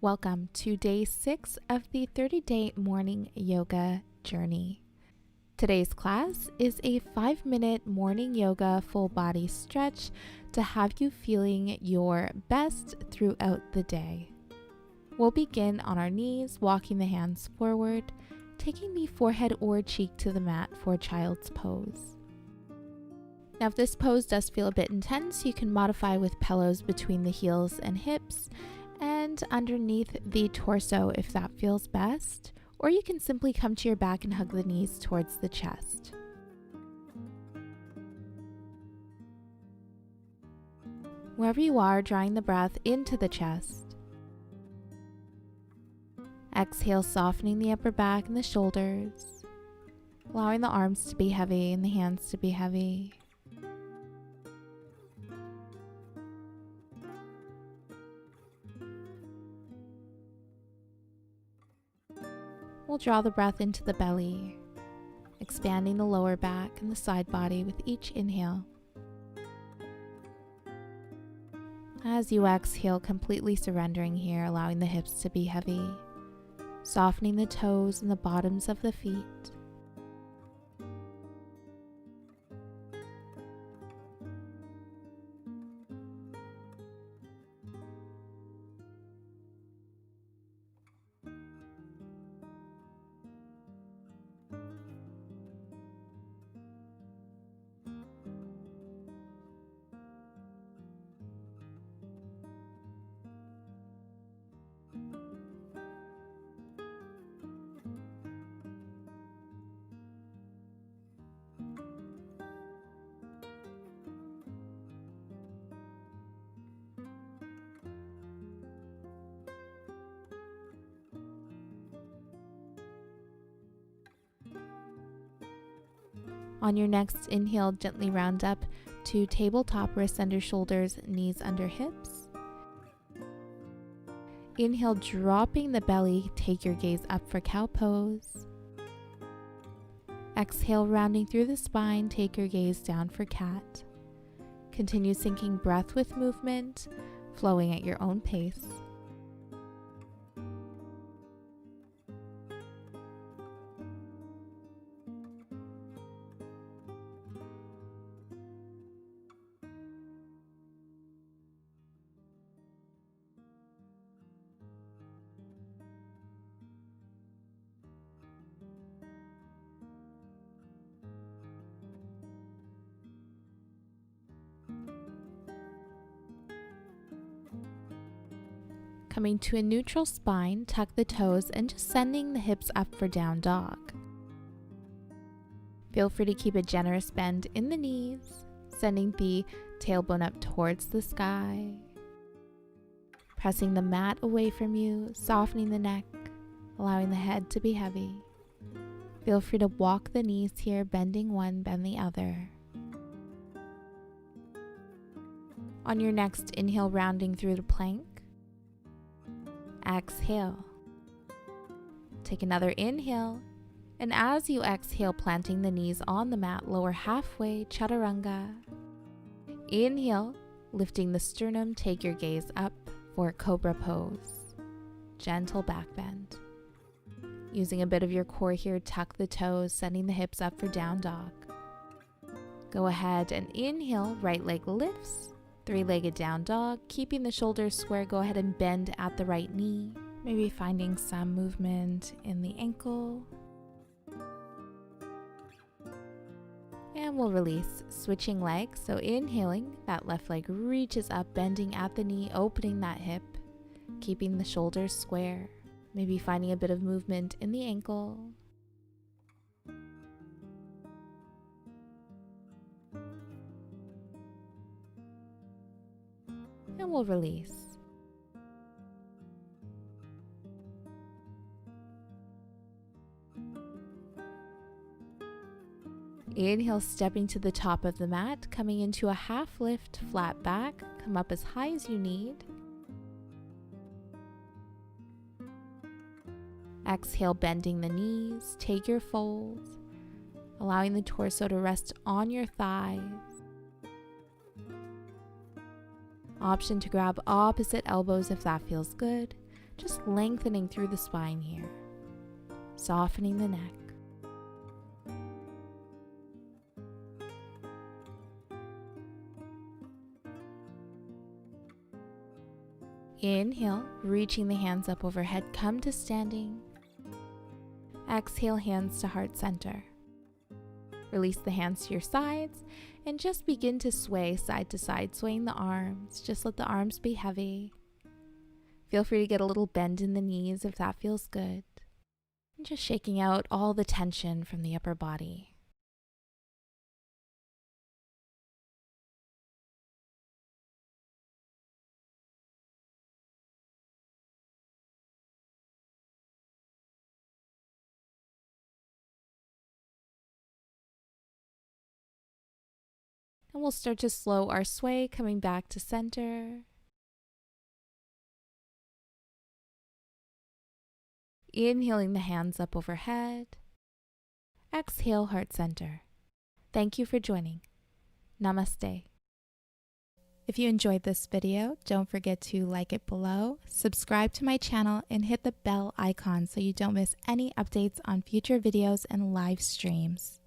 Welcome to day 6 of the 30-day morning yoga journey. Today's class is a 5-minute morning yoga full body stretch to have you feeling your best throughout the day. We'll begin on our knees, walking the hands forward, taking the forehead or cheek to the mat for child's pose. Now, if this pose does feel a bit intense, you can modify with pillows between the heels and hips and underneath the torso if that feels best, or you can simply come to your back and hug the knees towards the chest. Wherever you are, drawing the breath into the chest. Exhale, softening the upper back and the shoulders, allowing the arms to be heavy and the hands to be heavy. We'll draw the breath into the belly, expanding the lower back and the side body with each inhale. As you exhale, completely surrendering here, allowing the hips to be heavy, softening the toes and the bottoms of the feet. On your next inhale, gently round up to tabletop, wrists under shoulders, knees under hips. Inhale, dropping the belly, take your gaze up for cow pose. Exhale, rounding through the spine, take your gaze down for cat. Continue syncing breath with movement, flowing at your own pace. Coming to a neutral spine, tuck the toes and just sending the hips up for down dog. Feel free to keep a generous bend in the knees, sending the tailbone up towards the sky. Pressing the mat away from you, softening the neck, allowing the head to be heavy. Feel free to walk the knees here, bending one, bend the other. On your next inhale, rounding through the plank. Exhale. Take another inhale, and as you exhale, planting the knees on the mat, lower halfway, chaturanga. Inhale, lifting the sternum, take your gaze up for cobra pose. Gentle back bend. Using a bit of your core here, tuck the toes, sending the hips up for down dog. Go ahead and inhale, right leg lifts. 3-legged down dog, keeping the shoulders square. Go ahead and bend at the right knee, maybe finding some movement in the ankle. And we'll release, switching legs. So inhaling, that left leg reaches up, bending at the knee, opening that hip, keeping the shoulders square, maybe finding a bit of movement in the ankle. And we'll release. Inhale, stepping to the top of the mat, coming into a half lift, flat back, come up as high as you need. Exhale, bending the knees, take your fold, allowing the torso to rest on your thighs. Option to grab opposite elbows if that feels good. just lengthening through the spine here, softening the neck. Inhale, reaching the hands up overhead, come to standing. Exhale, hands to heart center. Release the hands to your sides and just begin to sway side to side, swaying the arms. Just let the arms be heavy. Feel free to get a little bend in the knees if that feels good. And just shaking out all the tension from the upper body. And we'll start to slow our sway, coming back to center. Inhaling the hands up overhead. Exhale, heart center. Thank you for joining. Namaste. If you enjoyed this video, don't forget to like it below, subscribe to my channel, and hit the bell icon so you don't miss any updates on future videos and live streams.